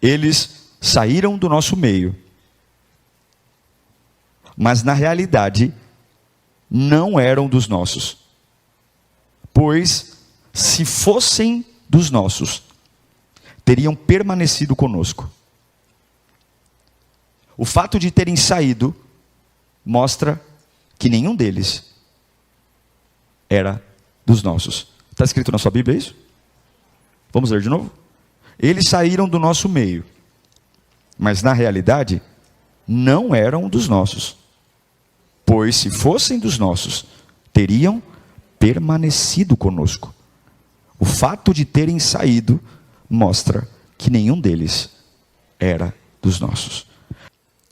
eles saíram do nosso meio, mas na realidade não eram dos nossos. Pois se fossem dos nossos, teriam permanecido conosco. O fato de terem saído mostra que nenhum deles era dos nossos. Está escrito na sua Bíblia isso? Vamos ler de novo? Eles saíram do nosso meio, mas na realidade não eram dos nossos. Pois se fossem dos nossos, teriam permanecido conosco. O fato de terem saído mostra que nenhum deles era dos nossos.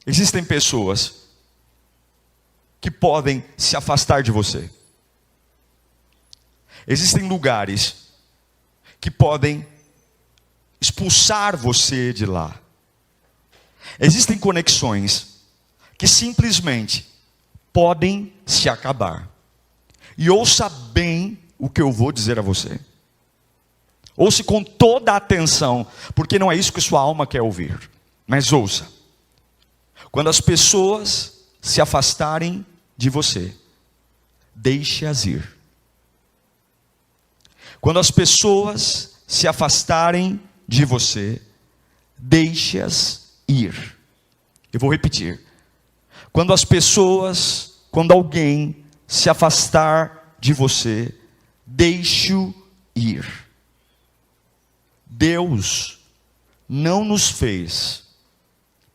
Existem pessoas que podem se afastar de você. Existem lugares que podem expulsar você de lá. Existem conexões que simplesmente podem se acabar. E ouça bem o que eu vou dizer a você. Ouça com toda a atenção, porque não é isso que sua alma quer ouvir. Mas ouça. Quando as pessoas se afastarem de você, deixe-as ir. Quando as pessoas se afastarem de você, deixe-as ir. Eu vou repetir. Quando alguém se afastar de você, deixe-o ir. Deus não nos fez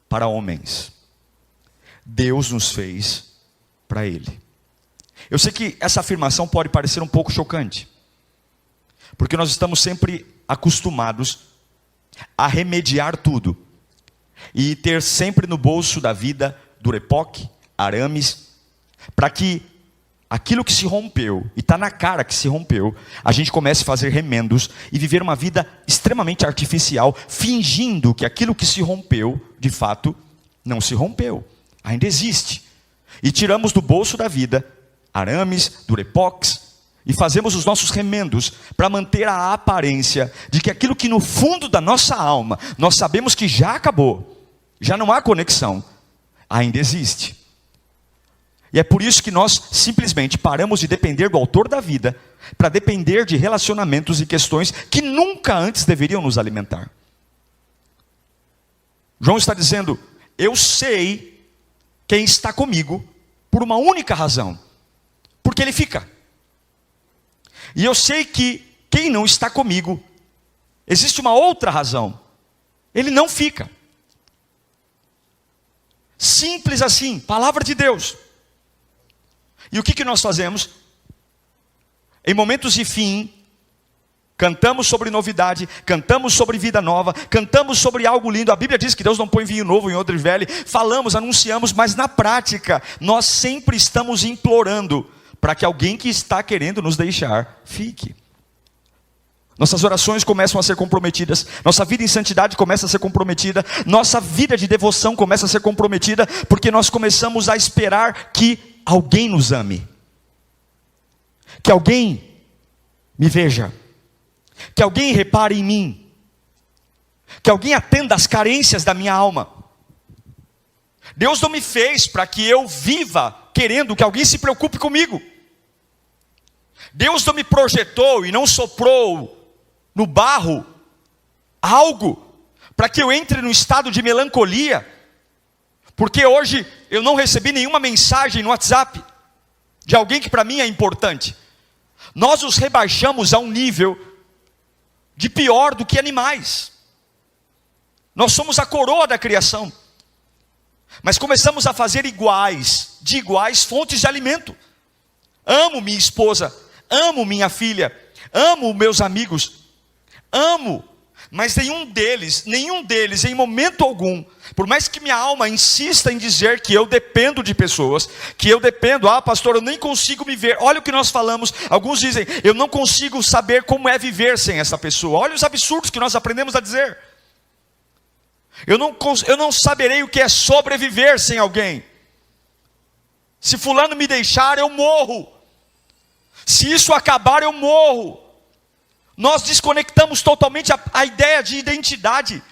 para homens. Deus nos fez para Ele. Eu sei que essa afirmação pode parecer um pouco chocante, porque nós estamos sempre acostumados a remediar tudo e ter sempre no bolso da vida durepoque, arames, para que aquilo que se rompeu, e está na cara que se rompeu, a gente comece a fazer remendos e viver uma vida extremamente artificial, fingindo que aquilo que se rompeu, de fato, não se rompeu, ainda existe. E tiramos do bolso da vida arames, durepox, e fazemos os nossos remendos para manter a aparência de que aquilo que no fundo da nossa alma, nós sabemos que já acabou, já não há conexão, ainda existe. E é por isso que nós simplesmente paramos de depender do autor da vida, para depender de relacionamentos e questões que nunca antes deveriam nos alimentar. João está dizendo, eu sei quem está comigo por uma única razão, porque ele fica. E eu sei que quem não está comigo, existe uma outra razão, ele não fica. Simples assim, palavra de Deus. E o que nós fazemos? Em momentos de fim, cantamos sobre novidade, cantamos sobre vida nova, cantamos sobre algo lindo. A Bíblia diz que Deus não põe vinho novo em odre velho. Falamos, anunciamos, mas na prática, nós sempre estamos implorando para que alguém que está querendo nos deixar, fique. Nossas orações começam a ser comprometidas, nossa vida em santidade começa a ser comprometida, nossa vida de devoção começa a ser comprometida, porque nós começamos a esperar que alguém nos ame, que alguém me veja, que alguém repare em mim, que alguém atenda às carências da minha alma. Deus não me fez para que eu viva querendo que alguém se preocupe comigo. Deus não me projetou e não soprou no barro algo para que eu entre num estado de melancolia, porque hoje eu não recebi nenhuma mensagem no WhatsApp de alguém que para mim é importante. Nós os rebaixamos a um nível de pior do que animais. Nós somos a coroa da criação, mas começamos a fazer de iguais fontes de alimento. Amo minha esposa, amo minha filha, amo meus amigos, amo, mas nenhum deles em momento algum, por mais que minha alma insista em dizer que eu dependo de pessoas, que eu dependo, pastor, eu nem consigo me ver. Olha o que nós falamos, alguns dizem, eu não consigo saber como é viver sem essa pessoa. Olha os absurdos que nós aprendemos a dizer. Eu não saberei o que é sobreviver sem alguém. Se fulano me deixar, eu morro. Se isso acabar, eu morro. Nós desconectamos totalmente a ideia de identidade.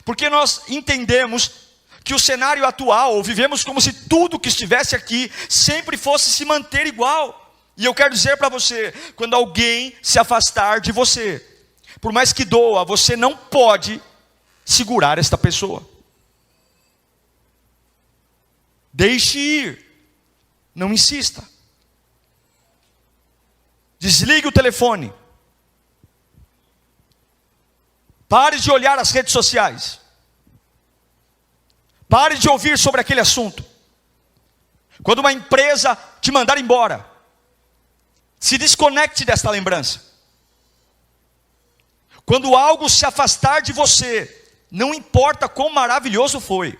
Porque nós entendemos que o cenário atual, ou vivemos como se tudo que estivesse aqui sempre fosse se manter igual. E eu quero dizer para você, quando alguém se afastar de você, por mais que doa, você não pode segurar esta pessoa. Deixe ir, não insista. Desligue o telefone. Pare de olhar as redes sociais. Pare de ouvir sobre aquele assunto. Quando uma empresa te mandar embora, se desconecte desta lembrança. Quando algo se afastar de você, não importa quão maravilhoso foi,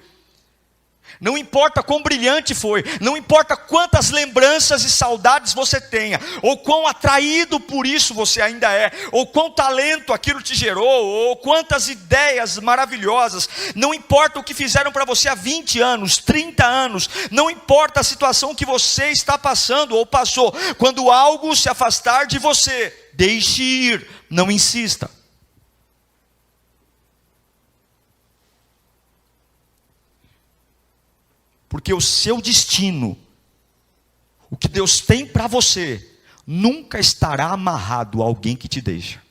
não importa quão brilhante foi, não importa quantas lembranças e saudades você tenha, ou quão atraído por isso você ainda é, ou quão talento aquilo te gerou, ou quantas ideias maravilhosas, não importa o que fizeram para você há 20 anos, 30 anos, não importa a situação que você está passando ou passou, quando algo se afastar de você, deixe ir, não insista. Porque o seu destino, o que Deus tem para você, nunca estará amarrado a alguém que te deixa.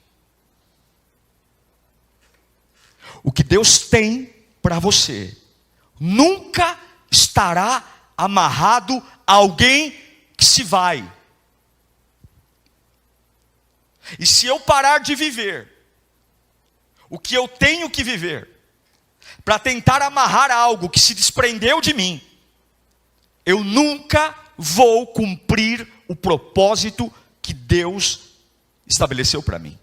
O que Deus tem para você, nunca estará amarrado a alguém que se vai. E se eu parar de viver o que eu tenho que viver, para tentar amarrar algo que se desprendeu de mim, eu nunca vou cumprir o propósito que Deus estabeleceu para mim.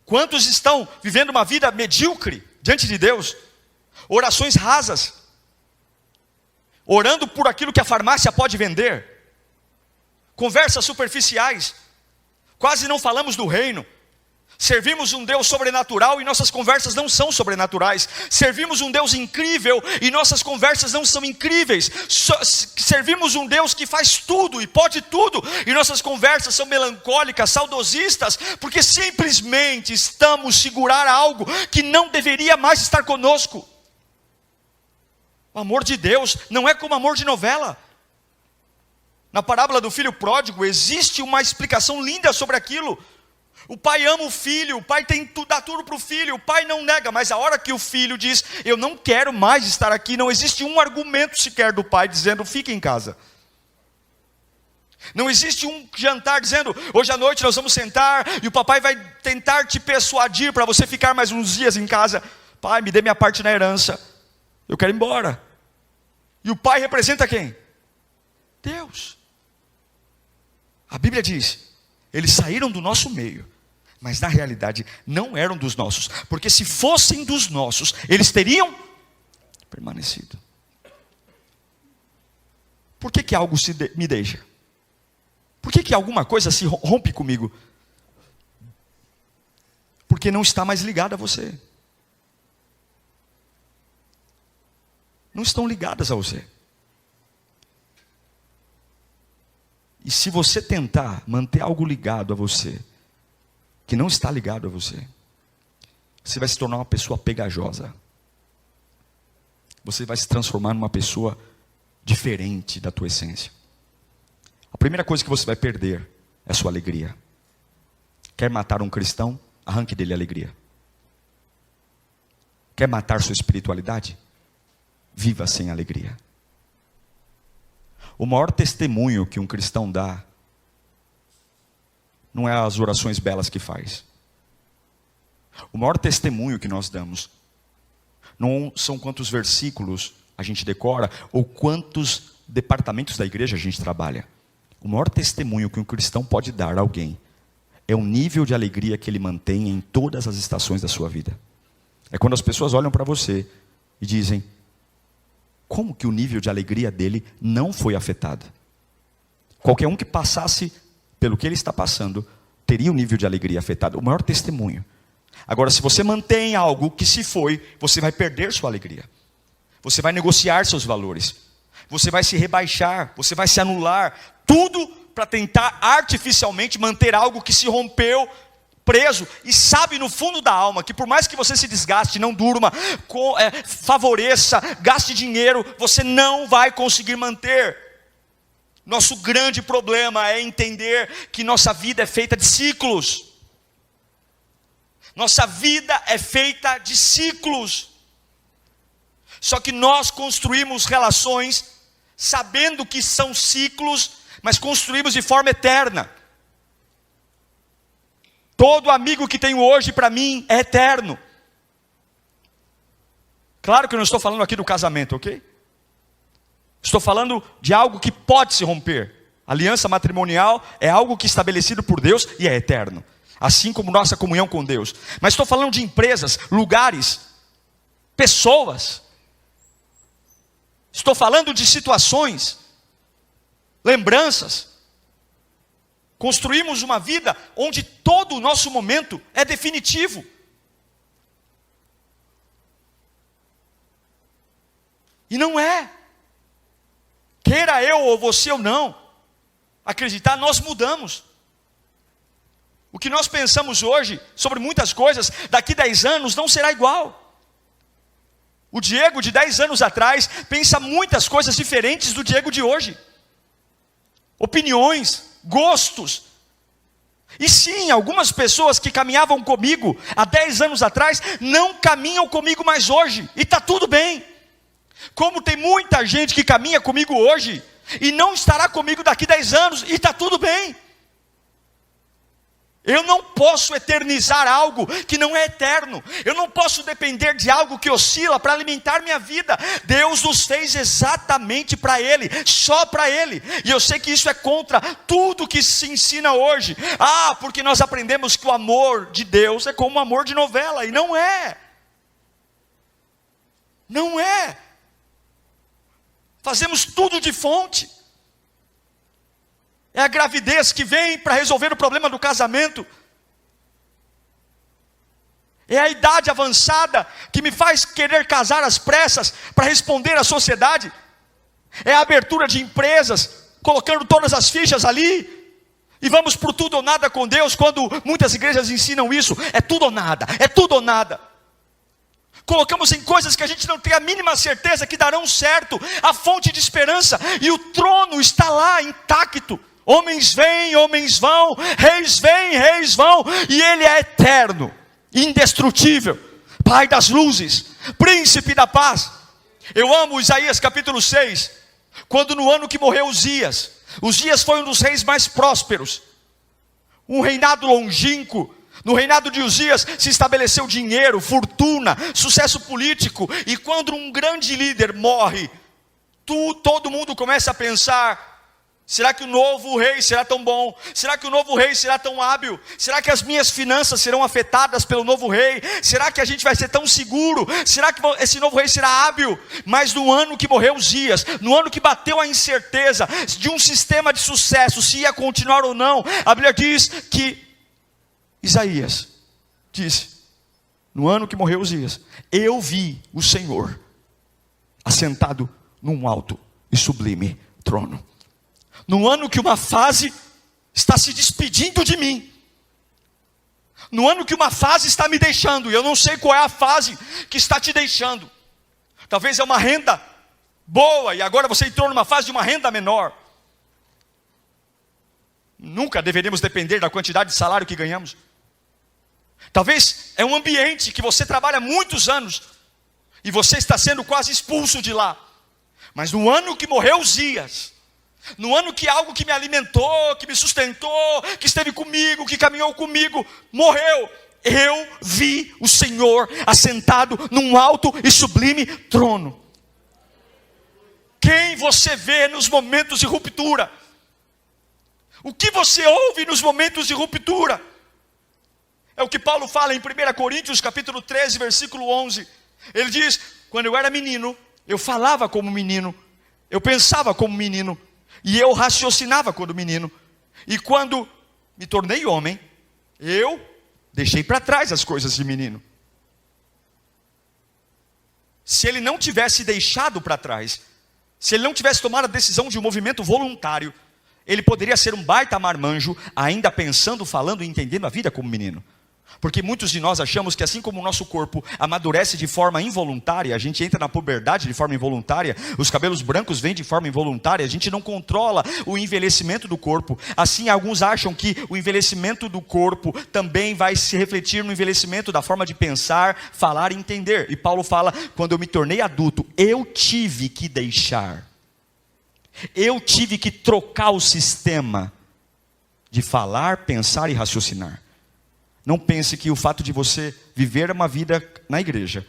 Quantos estão vivendo uma vida medíocre diante de Deus? Orações rasas, orando por aquilo que a farmácia pode vender, conversas superficiais, quase não falamos do reino. Servimos um Deus sobrenatural e nossas conversas não são sobrenaturais. Servimos um Deus incrível e nossas conversas não são incríveis. Servimos um Deus que faz tudo e pode tudo e nossas conversas são melancólicas, saudosistas, porque simplesmente estamos segurar algo que não deveria mais estar conosco. O amor de Deus não é como amor de novela. Na parábola do filho pródigo existe uma explicação linda sobre aquilo. O pai ama o filho, o pai dá tudo para o filho, o pai não nega, mas a hora que o filho diz, eu não quero mais estar aqui, não existe um argumento sequer do pai dizendo, fique em casa. Não existe um jantar dizendo, hoje à noite nós vamos sentar, e o papai vai tentar te persuadir para você ficar mais uns dias em casa. Pai, me dê minha parte na herança, eu quero ir embora. E o pai representa quem? Deus. A Bíblia diz, eles saíram do nosso meio, mas na realidade não eram dos nossos, porque se fossem dos nossos, eles teriam permanecido. Por que algo me deixa? Por que alguma coisa se rompe comigo? Porque não está mais ligado a você. Não estão ligadas a você. E se você tentar manter algo ligado a você, que não está ligado a você, você vai se tornar uma pessoa pegajosa. Você vai se transformar numa pessoa diferente da tua essência. A primeira coisa que você vai perder é a sua alegria. Quer matar um cristão? Arranque dele a alegria. Quer matar sua espiritualidade? Viva sem alegria. O maior testemunho que um cristão dá não é as orações belas que faz. O maior testemunho que nós damos não são quantos versículos a gente decora ou quantos departamentos da igreja a gente trabalha. O maior testemunho que um cristão pode dar a alguém é o nível de alegria que ele mantém em todas as estações da sua vida. É quando as pessoas olham para você e dizem, como que o nível de alegria dele não foi afetado? Qualquer um que passasse pelo que ele está passando, teria o nível de alegria afetado. O maior testemunho. Agora, se você mantém algo que se foi, você vai perder sua alegria. Você vai negociar seus valores. Você vai se rebaixar, você vai se anular. Tudo para tentar artificialmente manter algo que se rompeu preso e sabe no fundo da alma que por mais que você se desgaste, não durma, favoreça, gaste dinheiro, você não vai conseguir manter. Nosso grande problema é entender que nossa vida é feita de ciclos. Nossa vida é feita de ciclos. Só que nós construímos relações sabendo que são ciclos, mas construímos de forma eterna. Todo amigo que tenho hoje para mim é eterno. Claro que eu não estou falando aqui do casamento, ok? Estou falando de algo que pode se romper. Aliança matrimonial é algo que é estabelecido por Deus e é eterno. Assim como nossa comunhão com Deus. Mas estou falando de empresas, lugares, pessoas. Estou falando de situações, lembranças. Construímos uma vida onde todo o nosso momento é definitivo. E não é. Queira eu ou você ou não acreditar, nós mudamos. O que nós pensamos hoje sobre muitas coisas, daqui 10 anos não será igual. O Diego de 10 anos atrás pensa muitas coisas diferentes do Diego de hoje. Opiniões, gostos. E sim, algumas pessoas que caminhavam comigo há 10 anos atrás não caminham comigo mais hoje. E está tudo bem. Como tem muita gente que caminha comigo hoje e não estará comigo daqui 10 anos. E está tudo bem. Eu não posso eternizar algo que não é eterno. Eu não posso depender de algo que oscila para alimentar minha vida. Deus nos fez exatamente para Ele, só para Ele. E eu sei que isso é contra tudo que se ensina hoje. Porque nós aprendemos que o amor de Deus é como o amor de novela. E não é. Não é. Fazemos tudo de fonte. É a gravidez que vem para resolver o problema do casamento. É a idade avançada que me faz querer casar às pressas para responder à sociedade. É a abertura de empresas, colocando todas as fichas ali. E vamos por tudo ou nada com Deus, quando muitas igrejas ensinam isso. É tudo ou nada, é tudo ou nada. Colocamos em coisas que a gente não tem a mínima certeza que darão certo. A fonte de esperança e o trono está lá intacto. Homens vêm, homens vão, reis vêm, reis vão, e Ele é eterno, indestrutível, Pai das luzes, Príncipe da paz. Eu amo Isaías capítulo 6, quando no ano que morreu Uzias foi um dos reis mais prósperos, um reinado longínquo. No reinado de Uzias se estabeleceu dinheiro, fortuna, sucesso político, e quando um grande líder morre, todo mundo começa a pensar: será que o novo rei será tão bom? Será que o novo rei será tão hábil? Será que as minhas finanças serão afetadas pelo novo rei? Será que a gente vai ser tão seguro? Será que esse novo rei será hábil? Mas no ano que morreu Uzias, no ano que bateu a incerteza de um sistema de sucesso, se ia continuar ou não, a Bíblia diz que Isaías disse: no ano que morreu Uzias, eu vi o Senhor assentado num alto e sublime trono. No ano que uma fase está se despedindo de mim. No ano que uma fase está me deixando. E eu não sei qual é a fase que está te deixando. Talvez é uma renda boa e agora você entrou numa fase de uma renda menor. Nunca deveríamos depender da quantidade de salário que ganhamos. Talvez é um ambiente que você trabalha há muitos anos e você está sendo quase expulso de lá. Mas no ano que morreu Uzias, no ano que algo que me alimentou, que me sustentou, que esteve comigo, que caminhou comigo, morreu, eu vi o Senhor assentado num alto e sublime trono. Quem você vê nos momentos de ruptura? O que você ouve nos momentos de ruptura? É o que Paulo fala em 1 Coríntios capítulo 13, versículo 11. Ele diz: quando eu era menino, eu falava como menino, eu pensava como menino, e eu raciocinava quando menino. E quando me tornei homem, eu deixei para trás as coisas de menino. Se ele não tivesse deixado para trás, se ele não tivesse tomado a decisão de um movimento voluntário, ele poderia ser um baita marmanjo, ainda pensando, falando e entendendo a vida como menino. Porque muitos de nós achamos que assim como o nosso corpo amadurece de forma involuntária, a gente entra na puberdade de forma involuntária, os cabelos brancos vêm de forma involuntária, a gente não controla o envelhecimento do corpo. Assim, alguns acham que o envelhecimento do corpo também vai se refletir no envelhecimento da forma de pensar, falar e entender. E Paulo fala, quando eu me tornei adulto, eu tive que deixar. Eu tive que trocar o sistema de falar, pensar e raciocinar. Não pense que o fato de você viver uma vida na igreja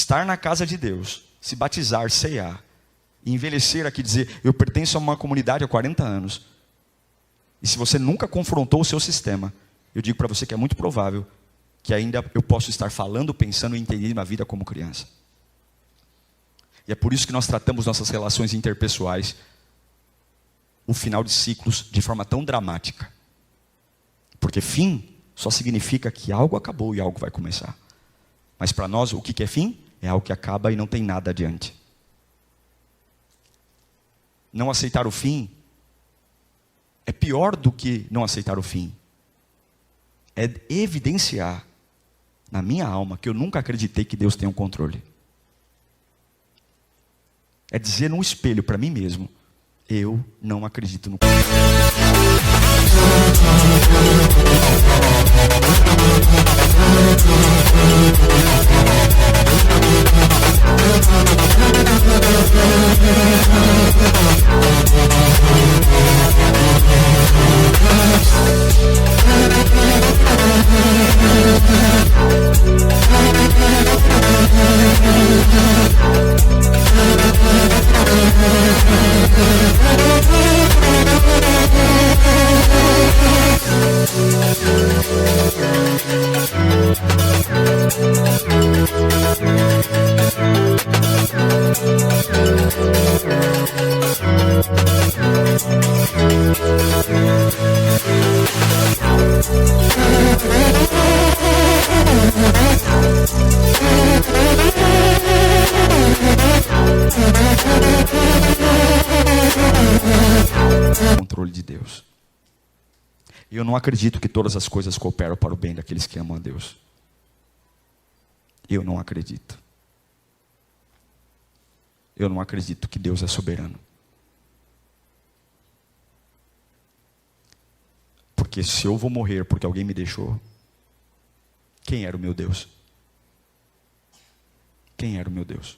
estar na casa de Deus, se batizar, ceiar, e envelhecer aqui, dizer, eu pertenço a uma comunidade há 40 anos, e se você nunca confrontou o seu sistema, eu digo para você que é muito provável, que ainda eu posso estar falando, pensando e entendendo a vida como criança. E é por isso que nós tratamos nossas relações interpessoais, o final de ciclos, de forma tão dramática. Porque fim só significa que algo acabou e algo vai começar. Mas para nós, o que é fim? É algo que acaba e não tem nada adiante. Não aceitar o fim é pior do que não aceitar o fim. É evidenciar na minha alma que eu nunca acreditei que Deus tem um controle. É dizer num espelho para mim mesmo, eu não acredito no controle. Controle de Deus. Eu não acredito que todas as coisas cooperam para o bem daqueles que amam a Deus. Eu não acredito. Eu não acredito que Deus é soberano. Porque se eu vou morrer porque alguém me deixou, quem era o meu Deus? Quem era o meu Deus?